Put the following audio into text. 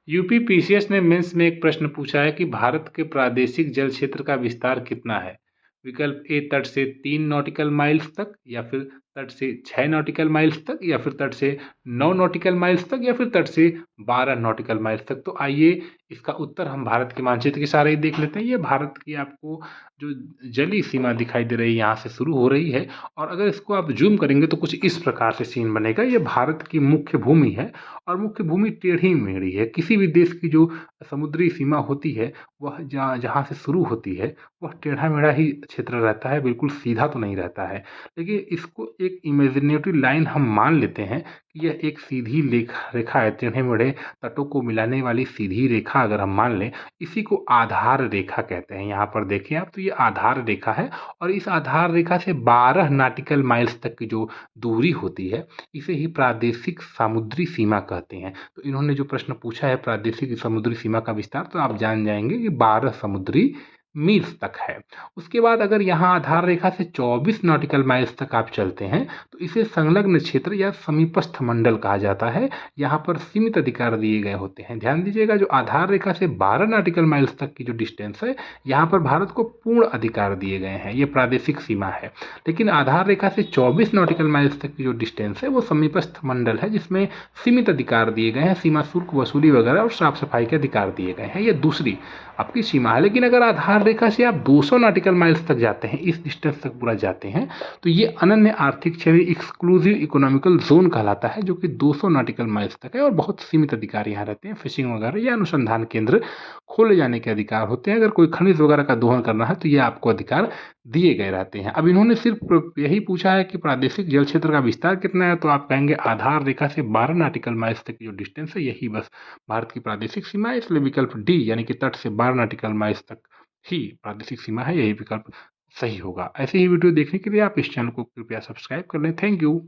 UP PCS ने mains में एक प्रश्न पूछा है कि भारत के प्रादेशिक जल क्षेत्र का विस्तार कितना है। विकल्प ए तट से 3 नॉटिकल माइल्स तक, या फिर तट से 6 नॉटिकल माइल्स तक, या फिर तट से 9 नॉटिकल माइल्स तक, या फिर तट से 12 नॉटिकल माइल्स तक। तो आइए इसका उत्तर हम भारत के मानचित्र के सहारे ही देख लेते हैं। ये भारत की आपको जो जली सीमा दिखाई दे रही है यहाँ से शुरू हो रही है, और अगर इसको आप जूम करेंगे तो कुछ इस प्रकार से सीन बनेगा। ये भारत की मुख्य भूमि है, और मुख्य भूमि टेढ़ी मेढ़ी है। किसी भी देश की जो समुद्री सीमा होती है, वह जहाँ जहाँ से शुरू होती है, वह टेढ़ा मेढ़ा ही क्षेत्र रहता है, बिल्कुल सीधा तो नहीं रहता है। देखिए, इसको एक इमेजिनेटिव लाइन हम मान लेते हैं कि यह एक सीधी रेखा है, टेढ़े मेढ़े तटों को मिलाने वाली सीधी रेखा अगर हम मान लें, इसी को आधार रेखा कहते हैं। यहाँ पर देखिए आप, तो ये आधार रेखा है, और इस आधार रेखा से 12 नॉटिकल माइल्स तक की जो दूरी होती है, इसे ही प्रादेशिक समुद्री सीमा कहते हैं। तो इन्होंने जो प्रश्न पूछा है प्रादेशिक समुद्री सीमा का विस्तार, तो आप जान जाएंगे कि 12 समुद्री मील्स तक है। उसके बाद अगर यहाँ आधार रेखा से 24 नॉटिकल माइल्स तक आप चलते हैं, तो इसे संलग्न क्षेत्र या समीपस्थ मंडल कहा जाता है। यहाँ पर सीमित अधिकार दिए गए होते हैं। ध्यान दीजिएगा, जो आधार रेखा से 12 नॉटिकल माइल्स तक की जो डिस्टेंस है, यहाँ पर भारत को पूर्ण अधिकार दिए गए हैं, ये प्रादेशिक सीमा है। लेकिन आधार रेखा से 24 नॉटिकल माइल्स तक की जो डिस्टेंस है, वो समीपस्थ मंडल है, जिसमें सीमित अधिकार दिए गए हैं, सीमा शुल्क वसूली वगैरह और साफ सफाई के अधिकार दिए गए हैं। ये दूसरी आपकी सीमा है। लेकिन अगर आधार रेखा से आप 200 नॉटिकल माइल्स तक जाते हैं, इस डिस्टेंस तक पूरा जाते हैं, तो ये अनन्य आर्थिक क्षेत्र एक्सक्लूसिव इकोनॉमिकल जोन कहलाता है, जो कि 200 नॉटिकल माइल्स तक है, और बहुत सीमित अधिकार यहाँ रहते हैं। फिशिंग वगैरह या अनुसंधान केंद्र खोले जाने के अधिकार होते हैं। अगर कोई खनिज वगैरह का दोहन करना है, तो ये आपको अधिकार दिए गए रहते हैं। अब इन्होंने सिर्फ यही पूछा है कि प्रादेशिक जल क्षेत्र का विस्तार कितना है, तो आप कहेंगे आधार रेखा से 12 नॉटिकल माइल्स तक की जो डिस्टेंस है, यही बस भारत की प्रादेशिक सीमा है। इसलिए विकल्प डी, यानी कि तट से 12 नॉटिकल माइल्स तक ही प्रादेशिक सीमा है, यही विकल्प सही होगा। ऐसे ही वीडियो देखने के लिए आप इस चैनल को कृपया सब्सक्राइब कर लें। Thank you.